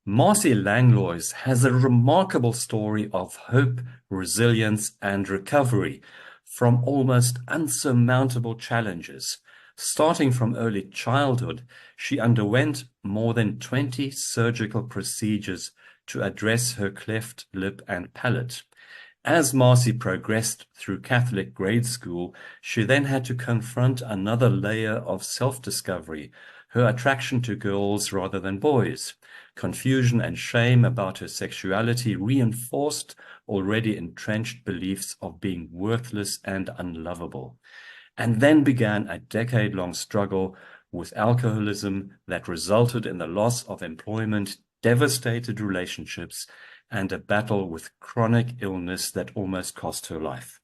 Marcy Langlois has a remarkable story of hope, resilience, and recovery from almost unsurmountable challenges. Starting from early childhood, she underwent more than 20 surgical procedures to address her cleft lip and palate. As Marcy progressed through Catholic grade school, she then had to confront another layer of self-discovery, her attraction to girls rather than boys. Confusion and shame about her sexuality reinforced already entrenched beliefs of being worthless and unlovable. And then began a decade-long struggle with alcoholism that resulted in the loss of employment, devastated relationships, and a battle with chronic illness that almost cost her life.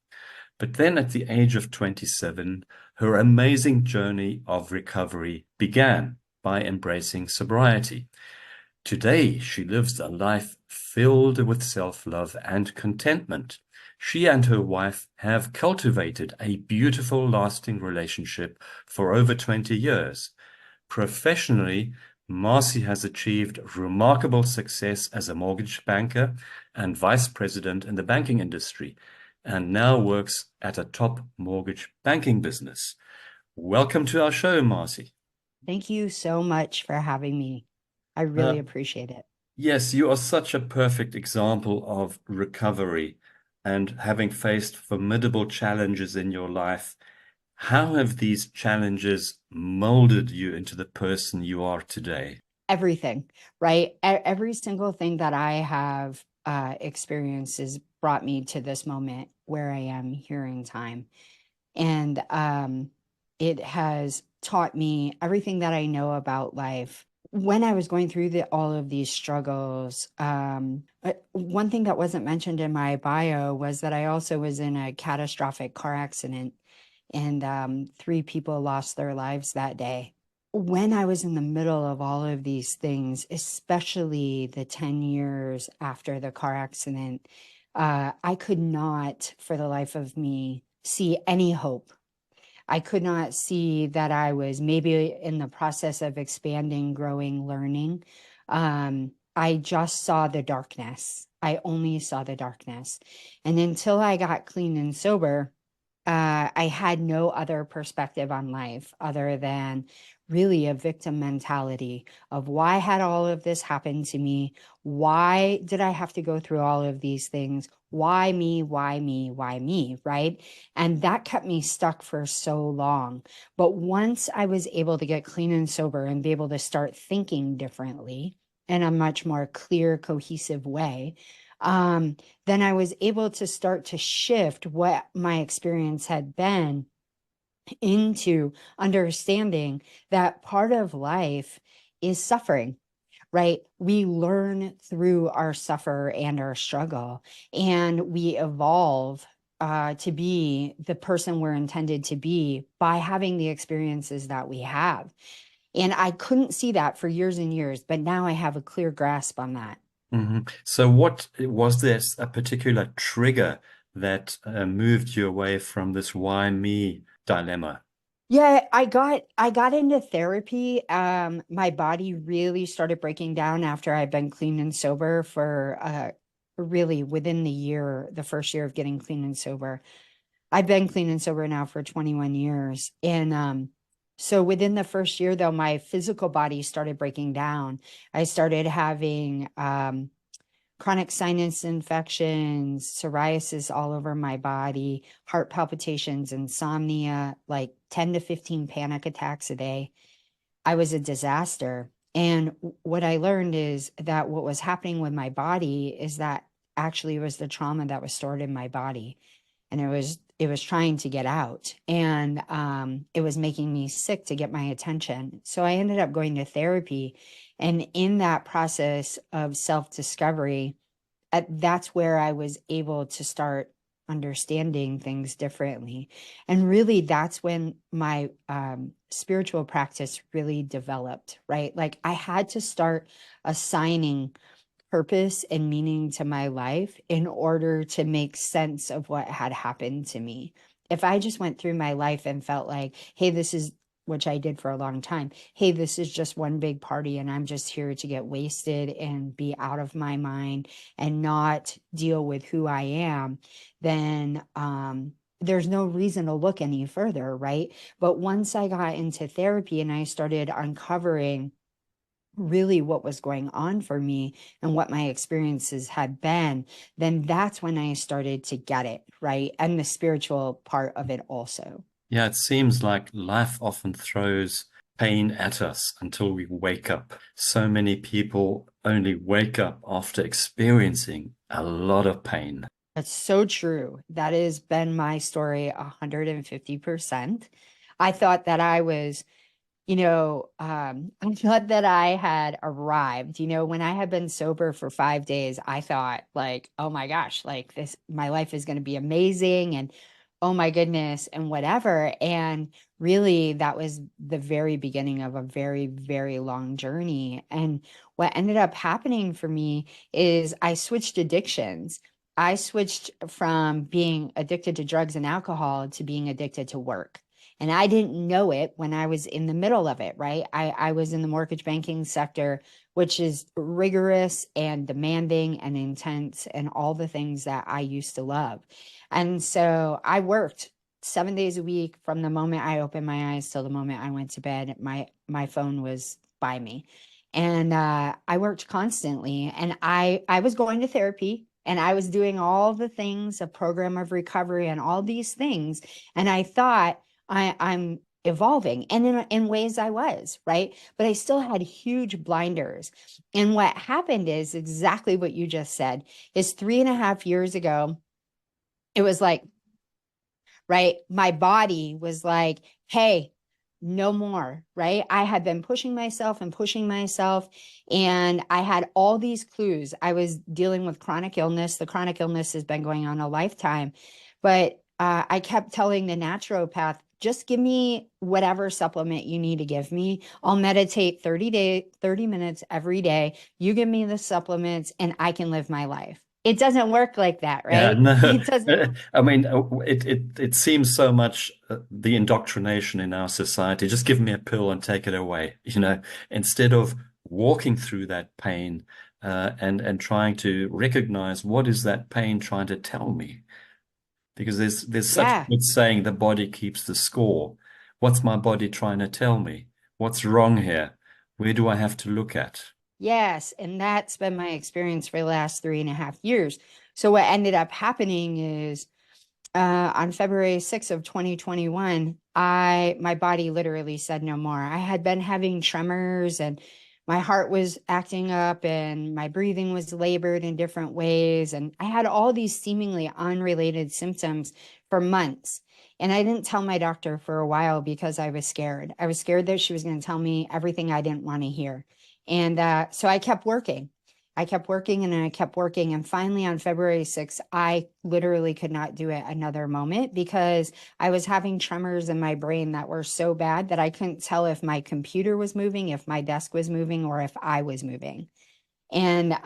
But then at the age of 27, her amazing journey of recovery began by embracing sobriety. Today, she lives a life filled with self-love and contentment. She and her wife have cultivated a beautiful, lasting relationship for over 20 years. Professionally, Marcy has achieved remarkable success as a mortgage banker and vice president in the banking industry, and now works at a top mortgage banking business. Welcome to our show, Marcy. Thank you so much for having me. I Uh, really appreciate it. yes, you are such a perfect example of recovery and having faced formidable challenges in your life. How have these challenges molded you into the person you are today? Everything, right? Every single thing that I have experienced has brought me to this moment where I am here in time. And it has taught me everything that I know about life. When I was going through all of these struggles, one thing that wasn't mentioned in my bio was that I also was in a catastrophic car accident, and three people lost their lives that day. When I was in the middle of all of these things, especially the 10 years after the car accident, I could not, for the life of me, see any hope. I could not see that I was maybe in the process of expanding, growing, learning. I just saw the darkness. I only saw the darkness. And until I got clean and sober, I had no other perspective on life other than really a victim mentality of why had all of this happened to me? Why did I have to go through all of these things? Why me? Why me? Why me? Right? And that kept me stuck for so long. But once I was able to get clean and sober and be able to start thinking differently in a much more clear, cohesive way, then I was able to start to shift what my experience had been into understanding that part of life is suffering, right? We learn through our suffer and our struggle, and we evolve to be the person we're intended to be by having the experiences that we have. And I couldn't see that for years and years, but now I have a clear grasp on that. So what was there a particular trigger that moved you away from this why me dilemma? Yeah, I got into therapy. My body really started breaking down after I'd been clean and sober for really within the year, the first year of getting clean and sober. I've been clean and sober now for 21 years. And so within the first year though, my physical body started breaking down. I started having chronic sinus infections, psoriasis all over my body, heart palpitations, insomnia, like 10 to 15 panic attacks a day. I was a disaster. And what I learned is that what was happening with my body is that actually it was the trauma that was stored in my body, and it was trying to get out, and it was making me sick to get my attention. So I ended up going to therapy, and in that process of self-discovery, that's where I was able to start understanding things differently. And really, that's when my spiritual practice really developed, right? Like I had to start assigning purpose and meaning to my life in order to make sense of what had happened to me. If I just went through my life and felt like, hey, this is which I did for a long time, hey, this is just one big party and I'm just here to get wasted and be out of my mind and not deal with who I am, then there's no reason to look any further, right? But once I got into therapy and I started uncovering really what was going on for me and what my experiences had been, then that's when I started to get it, right? And the spiritual part of it also. Yeah, it seems like life often throws pain at us until we wake up. So many people only wake up after experiencing a lot of pain. That's so true. That has been my story 150%. I thought that I was, I thought that I had arrived. When I had been sober for 5 days, I thought like, oh my gosh, like this, my life is going to be amazing and oh my goodness and whatever. And really, that was the very beginning of a very, very long journey. And what ended up happening for me is I switched addictions. I switched from being addicted to drugs and alcohol to being addicted to work. And I didn't know it when I was in the middle of it, right? I was in the mortgage banking sector, which is rigorous and demanding and intense and all the things that I used to love. And so I worked 7 days a week from the moment I opened my eyes till the moment I went to bed. My phone was by me. And I worked constantly. And I was going to therapy and I was doing all the things, a program of recovery and all these things. And I thought, I'm evolving. And in ways I was, right? But I still had huge blinders. And what happened is exactly what you just said is 3.5 years ago, it was like, right? My body was like, hey, no more, right? I had been pushing myself and pushing myself, and I had all these clues. I was dealing with chronic illness. The chronic illness has been going on a lifetime, but I kept telling the naturopath, just give me whatever supplement you need to give me. I'll meditate 30 minutes every day. You give me the supplements and I can live my life. It doesn't work like that, Yeah, right? no. It doesn't. I mean, it seems so much the indoctrination in our society. Just give me a pill and take it away, instead of walking through that pain and trying to recognize what is that pain trying to tell me. Because there's such a Yeah. good saying, the body keeps the score. What's my body trying to tell me? What's wrong here? Where do I have to look at? Yes, and that's been my experience for the last 3.5 years. So what ended up happening is on February 6th of 2021, my body literally said no more. I had been having tremors and my heart was acting up and my breathing was labored in different ways. And I had all these seemingly unrelated symptoms for months. And I didn't tell my doctor for a while because I was scared. I was scared that she was going to tell me everything I didn't want to hear. And so I kept working. I kept working and I kept working. And finally, on February 6th, I literally could not do it another moment because I was having tremors in my brain that were so bad that I couldn't tell if my computer was moving, if my desk was moving, or if I was moving. And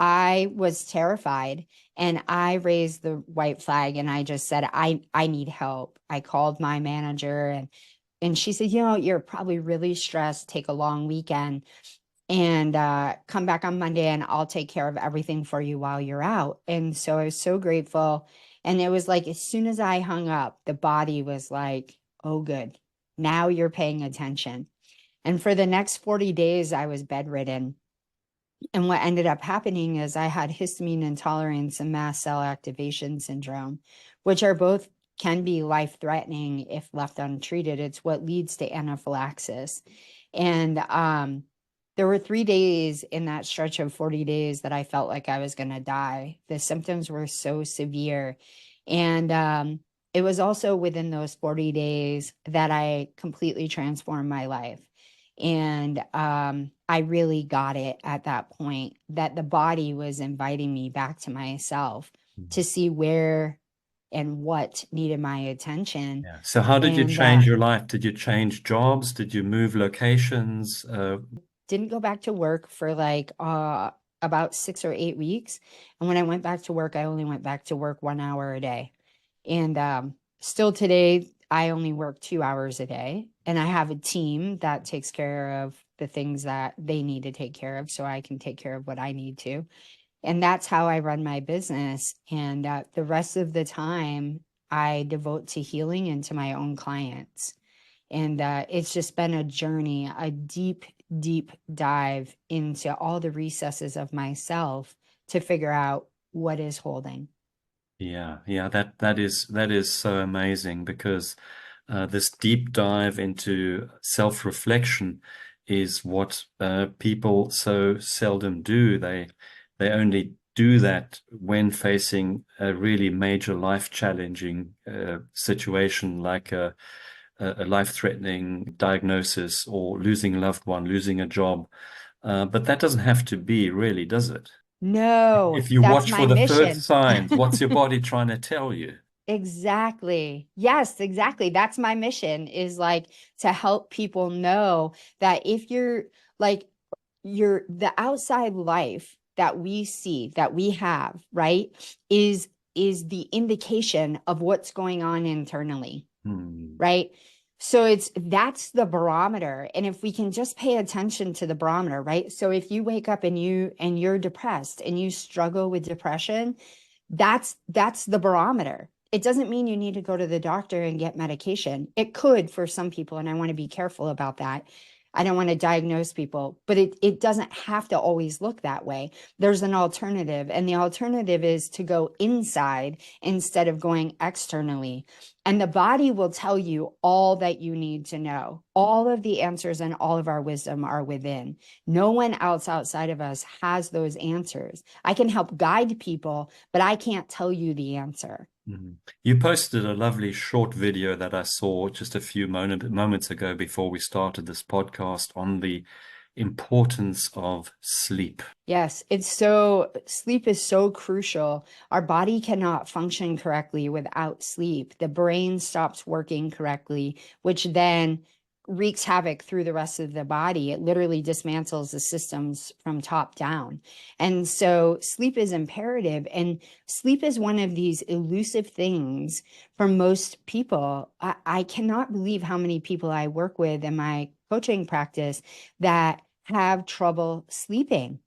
I was terrified and I raised the white flag and I just said, I need help. I called my manager and she said, you're probably really stressed. Take a long weekend and come back on Monday and I'll take care of everything for you while you're out. And so I was so grateful. And it was like, as soon as I hung up, the body was like, oh, good. Now you're paying attention. And for the next 40 days, I was bedridden. And what ended up happening is I had histamine intolerance and mast cell activation syndrome, which are both can be life threatening if left untreated. It's what leads to anaphylaxis. And there were 3 days in that stretch of 40 days that I felt like I was going to die. The symptoms were so severe. And it was also within those 40 days that I completely transformed my life. And I really got it at that point that the body was inviting me back to myself to see where and what needed my attention. Yeah. So how did you And change your life? Did you change jobs? Did you move locations? didn't go back to work for like about 6 or 8 weeks. And when I went back to work, I only went back to work 1 hour a day. And still today, I only work 2 hours a day, and I have a team that takes care of the things that they need to take care of so I can take care of what I need to. And that's how I run my business. And the rest of the time, I devote to healing and to my own clients. And it's just been a journey, a deep, deep dive into all the recesses of myself to figure out what is holding. Yeah, yeah, that is so amazing because this deep dive into self-reflection is what people so seldom do. They only do that when facing a really major life-challenging situation like a life-threatening diagnosis or losing a loved one, losing a job. But that doesn't have to be, really, does it? No, If you that's watch my for the first mission. signs, what's your body trying to tell you? Exactly. Yes, exactly. That's my mission, is like to help people know that if you're like the outside life that we see, that we have, right, is the indication of what's going on internally, Hmm. right? So that's the barometer. And if we can just pay attention to the barometer, right? So if you wake up and you're depressed and you struggle with depression, that's the barometer. It doesn't mean you need to go to the doctor and get medication. It could for some people, and I want to be careful about that. I don't want to diagnose people, but it doesn't have to always look that way. There's an alternative, and the alternative is to go inside instead of going externally. And the body will tell you all that you need to know. All of the answers and all of our wisdom are within. No one else outside of us has those answers. I can help guide people, but I can't tell you the answer. Mhm. You posted a lovely short video that I saw just a few moments ago before we started this podcast on the importance of sleep. Yes, sleep is so crucial. Our body cannot function correctly without sleep. The brain stops working correctly, which then wreaks havoc through the rest of the body. It literally dismantles the systems from top down. And so sleep is imperative. And sleep is one of these elusive things for most people. I cannot believe how many people I work with in my coaching practice that have trouble sleeping,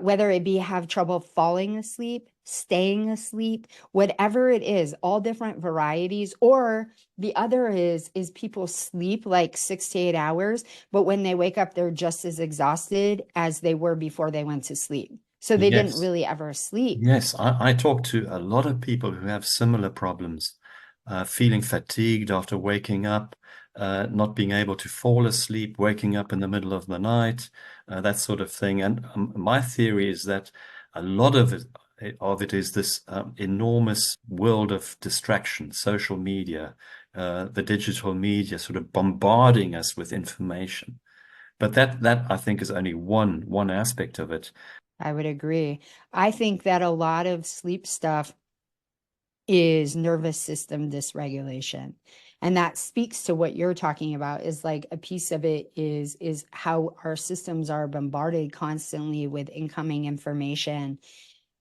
whether it be have trouble falling asleep, staying asleep, whatever it is, all different varieties. Or the other is people sleep like 6 to 8 hours, but when they wake up, they're just as exhausted as they were before they went to sleep. So they didn't Yes. really ever sleep. Yes, I talk to a lot of people who have similar problems, feeling fatigued after waking up, not being able to fall asleep, waking up in the middle of the night, that sort of thing. And my theory is that a lot of it is this enormous world of distraction, social media, the digital media sort of bombarding us with information. But that I think is only one aspect of it. I would agree. I think that a lot of sleep stuff is nervous system dysregulation. And that speaks to what you're talking about, is like a piece of it is how our systems are bombarded constantly with incoming information,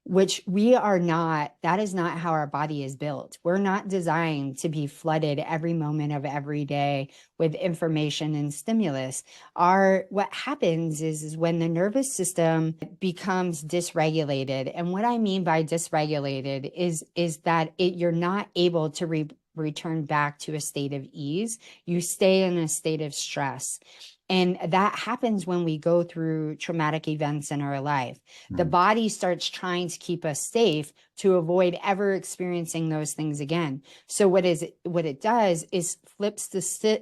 which we are not, that is not how our body is built. We're not designed to be flooded every moment of every day with information and stimulus. What happens is when the nervous system becomes dysregulated, and what I mean by dysregulated is that you're not able to return back to a state of ease. You stay in a state of stress. And that happens when we go through traumatic events in our life. The Mm. body starts trying to keep us safe to avoid ever experiencing those things again. So what it does is flips the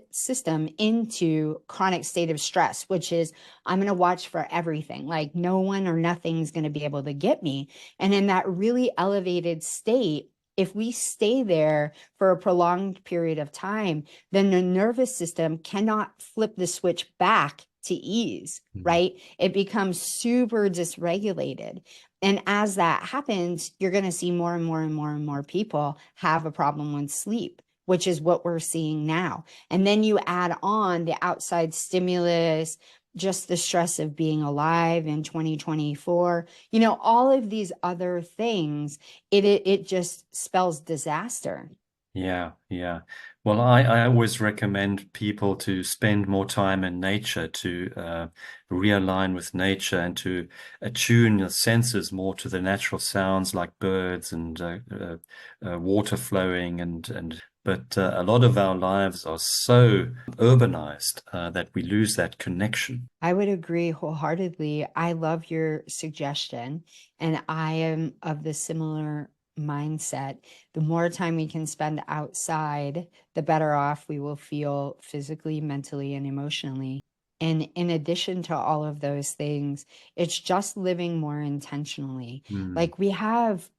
system into chronic state of stress, which is, I'm going to watch for everything. Like no one or nothing's going to be able to get me. And in that really elevated state, if we stay there for a prolonged period of time, then the nervous system cannot flip the switch back to ease, Mm. right? It becomes super dysregulated. And as that happens, you're going to see more and more and more and more people have a problem with sleep, which is what we're seeing now. And then you add on the outside stimulus, just the stress of being alive in 2024, all of these other things, it just spells disaster. Yeah, yeah. Well, I always recommend people to spend more time in nature, to realign with nature and to attune your senses more to the natural sounds like birds and water flowing and but a lot of our lives are so urbanized that we lose that connection. I would agree wholeheartedly. I love your suggestion, and I am of the similar mindset. The more time we can spend outside, the better off we will feel physically, mentally, and emotionally. And in addition to all of those things, it's just living more intentionally. Mm, Like we have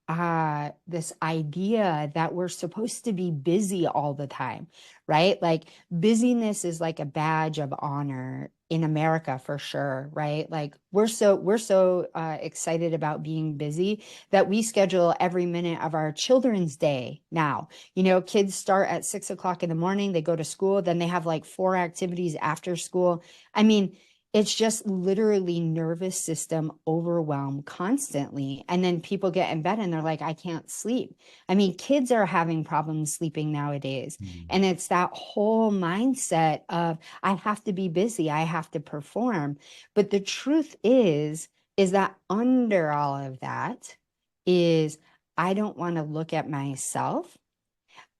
this idea that we're supposed to be busy all the time, right? Like busyness is like a badge of honor in America for sure, right? Like we're so excited about being busy that we schedule every minute of our children's day now. You know, kids start at 6 o'clock in the morning, they go to school, then they have like four activities after school. I mean, it's just literally nervous system overwhelm constantly. And then people get in bed and they're like, I can't sleep. I mean, kids are having problems sleeping nowadays. mm. And it's that whole mindset of, I have to be busy, I have to perform. But the truth is that under all of that is, I don't want to look at myself.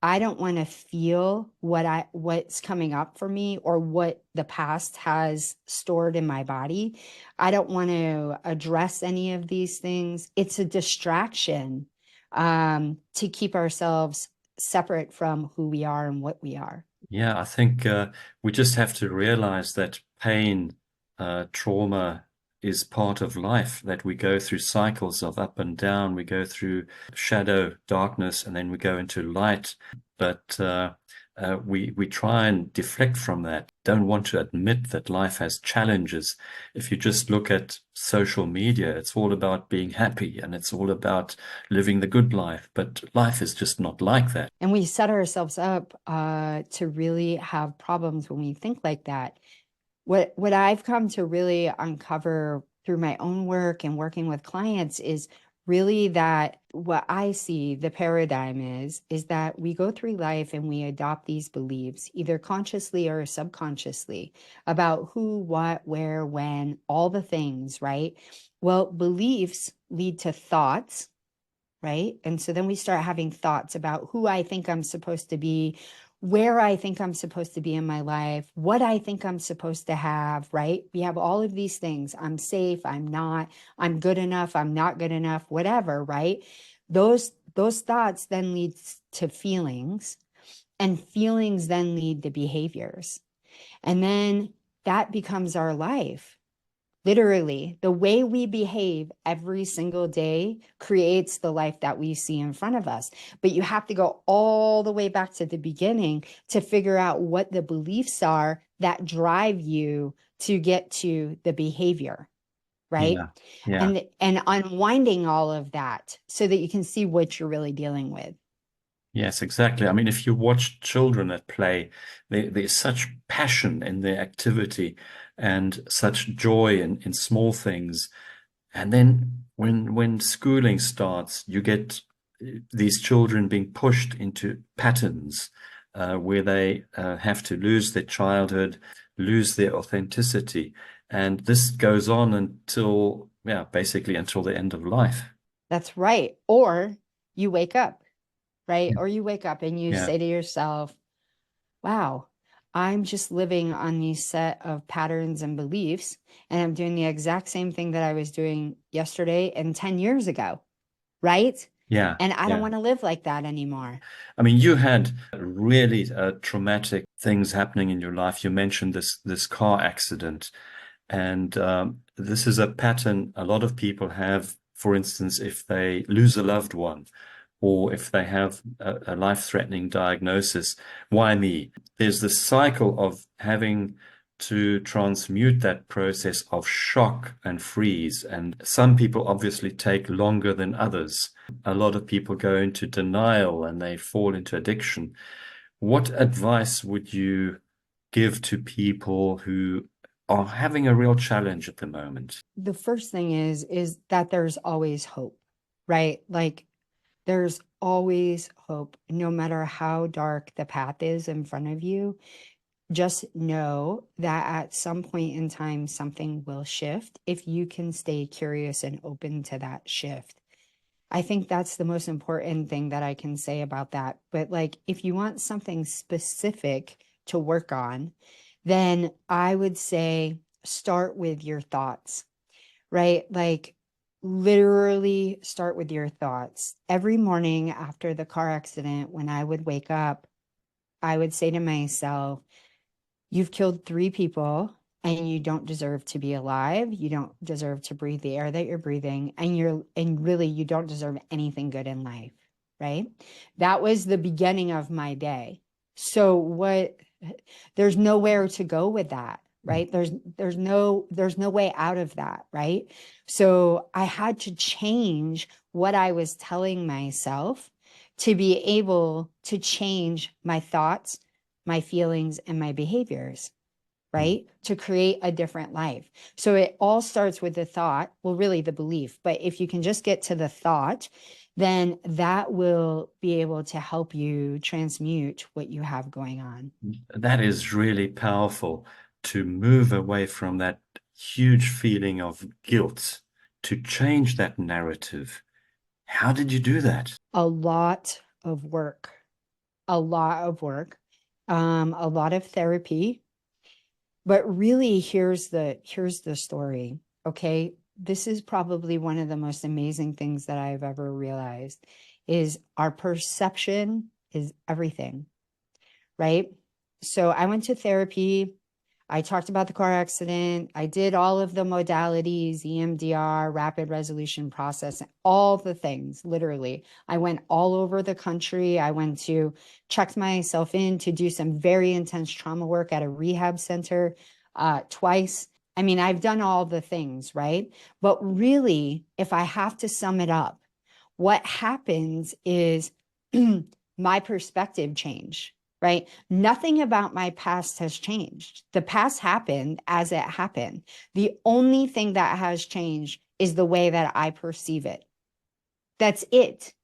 I don't want to feel what's coming up for me or what the past has stored in my body. I don't want to address any of these things. It's a distraction to keep ourselves separate from who we are and what we are. Yeah, I think we just have to realize that pain, trauma is part of life, that we go through cycles of up and down. We go through shadow, darkness, and then we go into light. But we try and deflect from that. Don't want to admit that life has challenges. If you just look at social media, it's all about being happy and it's all about living the good life. But life is just not like that. And we set ourselves up to really have problems when we think like that. What I've come to really uncover through my own work and working with clients is really that what I see the paradigm is that we go through life and we adopt these beliefs, either consciously or subconsciously, about who, what, where, when, all the things, right? Well, beliefs lead to thoughts, right? And so then we start having thoughts about who I think I'm supposed to be, where I think I'm supposed to be in my life, what I think I'm supposed to have, right? We have all of these things. I'm safe, I'm not, I'm good enough, I'm not good enough, whatever, right? Those thoughts then lead to feelings, and feelings then lead to behaviors. And then that becomes our life. Literally, the way we behave every single day creates the life that we see in front of us. But you have to go all the way back to the beginning to figure out what the beliefs are that drive you to get to the behavior, right? Yeah. Yeah. And unwinding all of that so that you can see what you're really dealing with. Yes, exactly. I mean, if you watch children at play, there's such passion in their activity and such joy in small things. And then when schooling starts, you get these children being pushed into patterns where they have to lose their childhood, lose their authenticity. And this goes on until, yeah, basically until the end of life. That's right. Or you wake up, right? Or you wake up and you Yeah. say to yourself, wow, I'm just living on these set of patterns and beliefs, and I'm doing the exact same thing that I was doing yesterday and 10 years ago, right? Yeah. And I don't Yeah. want to live like that anymore. I mean, you had really traumatic things happening in your life. You mentioned this car accident, and this is a pattern a lot of people have. For instance, if they lose a loved one, or if they have a life-threatening diagnosis, why me? There's this cycle of having to transmute that process of shock and freeze. And some people obviously take longer than others. A lot of people go into denial and they fall into addiction. What advice would you give to people who are having a real challenge at the moment? The first thing is that there's always hope, right? Like There's always hope, no matter how dark the path is in front of you. Just know that at some point in time, something will shift if you can stay curious and open to that shift. I think that's the most important thing that I can say about that. But like, if you want something specific to work on, then I would say start with your thoughts, right? Like, literally start with your thoughts. Every morning after the car accident, when I would wake up, I would say to myself, you've killed 3 people and you don't deserve to be alive. You don't deserve to breathe the air that you're breathing. And really, you don't deserve anything good in life, right? That was the beginning of my day. So there's nowhere to go with that, right? There's no way out of that, right? So I had to change what I was telling myself to be able to change my thoughts, my feelings, and my behaviors, right? To create a different life. So it all starts with the thought, well, really the belief. But if you can just get to the thought, then that will be able to help you transmute what you have going on. That is really powerful, to move away from that huge feeling of guilt, to change that narrative. How did you do that? A lot of work, a lot of work, a lot of therapy. But really, here's the story. Okay. This is probably one of the most amazing things that I've ever realized is our perception is everything, right? So I went to therapy. I talked about the car accident. I did all of the modalities, EMDR, rapid resolution process, all the things, literally. I went all over the country. I went to check myself in to do some very intense trauma work at a rehab center twice. I mean, I've done all the things, right? But really, if I have to sum it up, what happens is my perspective changed, right? Nothing about my past has changed. The past happened as it happened. The only thing that has changed is the way that I perceive it. That's it.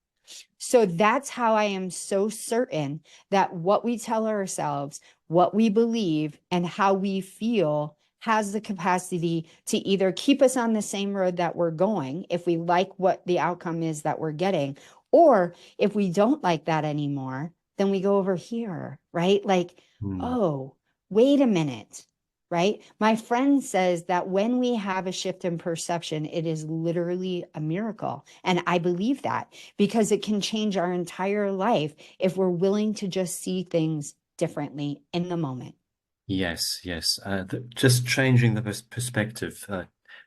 So that's how I am so certain that what we tell ourselves, what we believe, and how we feel has the capacity to either keep us on the same road that we're going, if we like what the outcome is that we're getting, or if we don't like that anymore, then we go over here, right? Like, Hmm. oh, wait a minute, right? My friend says that when we have a shift in perception, it is literally a miracle. And I believe that because it can change our entire life if we're willing to just see things differently in the moment. Yes, yes. Just changing the perspective,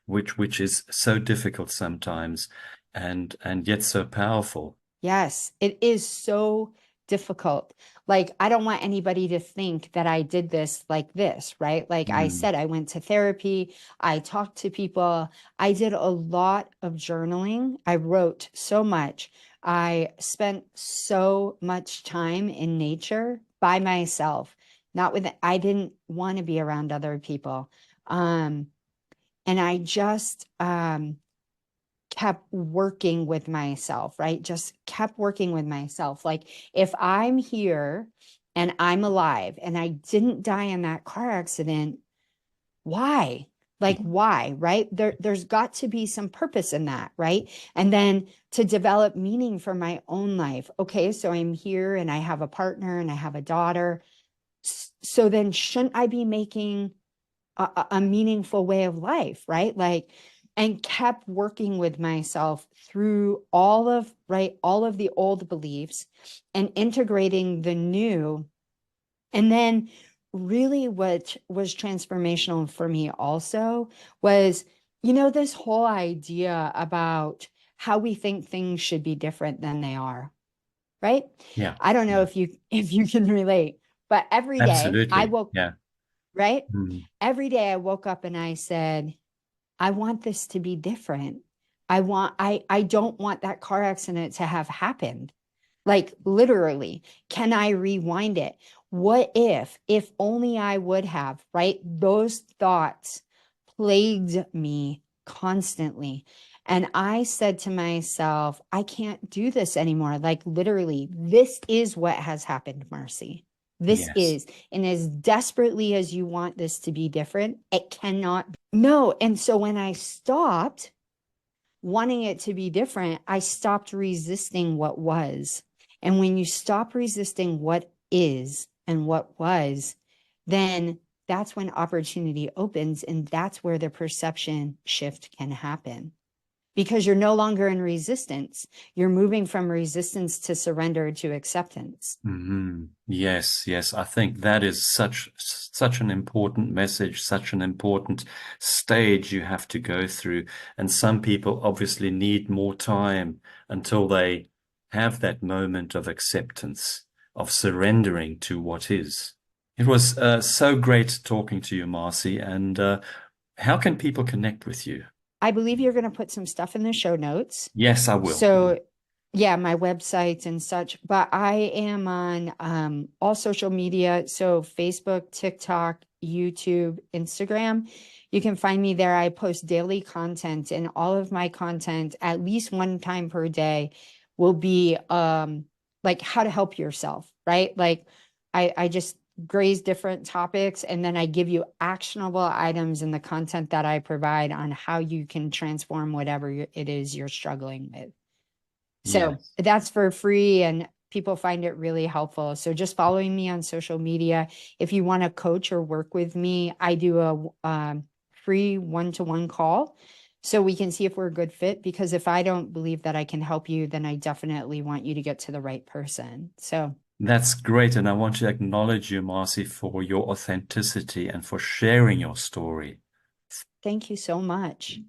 which is so difficult sometimes, and yet so powerful. Yes, it is so difficult. Like, I don't want anybody to think that I did this like this, right? Like I Hmm. said, I went to therapy, I talked to people, I did a lot of journaling, I wrote so much. I spent so much time in nature by myself, not with, I didn't want to be around other people. Um, and I just kept working with myself, right? Just kept working with myself. Like, if I'm here and I'm alive and I didn't die in that car accident, why? Like, why, right? There's got to be some purpose in that, right? And then to develop meaning for my own life. Okay, so I'm here and I have a partner and I have a daughter. So then shouldn't I be making a meaningful way of life, right? Like, and kept working with myself through all of the old beliefs and integrating the new. And then really what was transformational for me also was, this whole idea about how we think things should be different than they are, right? Yeah, I don't know yeah. if you can relate, but every day I Absolutely. woke, Yeah. right? Hmm. Every day I woke up and I said, I want this to be different. I don't want that car accident to have happened. Like, literally, can I rewind it? What if only I would have, right? Those thoughts plagued me constantly. And I said to myself, I can't do this anymore. Like, literally, this is what has happened, Marcy. This Yes. is. And as desperately as you want this to be different, it cannot be. No. And so when I stopped wanting it to be different, I stopped resisting what was. And when you stop resisting what is and what was, then that's when opportunity opens. And that's where the perception shift can happen because you're no longer in resistance. You're moving from resistance to surrender to acceptance. Yes, yes. I think that is such an important message, such an important stage you have to go through. And some people obviously need more time until they have that moment of acceptance, of surrendering to what is. It was so great talking to you, Marcy. And how can people connect with you? I believe you're going to put some stuff in the show notes. Yes, I will. So, yeah, my websites and such, but I am on all social media. So, Facebook, TikTok, YouTube, Instagram. You can find me there. I post daily content, and all of my content, at least one time per day, will be like how to help yourself, right? Like, I just graze different topics and then I give you actionable items in the content that I provide on how you can transform whatever it is you're struggling with. So Yes. that's for free and people find it really helpful. So just following me on social media. If you want to coach or work with me, I do a free one-to-one call so we can see if we're a good fit. Because if I don't believe that I can help you, then I definitely want you to get to the right person. So That's great. And I want to acknowledge you, Marcy, for your authenticity and for sharing your story. thank you so much.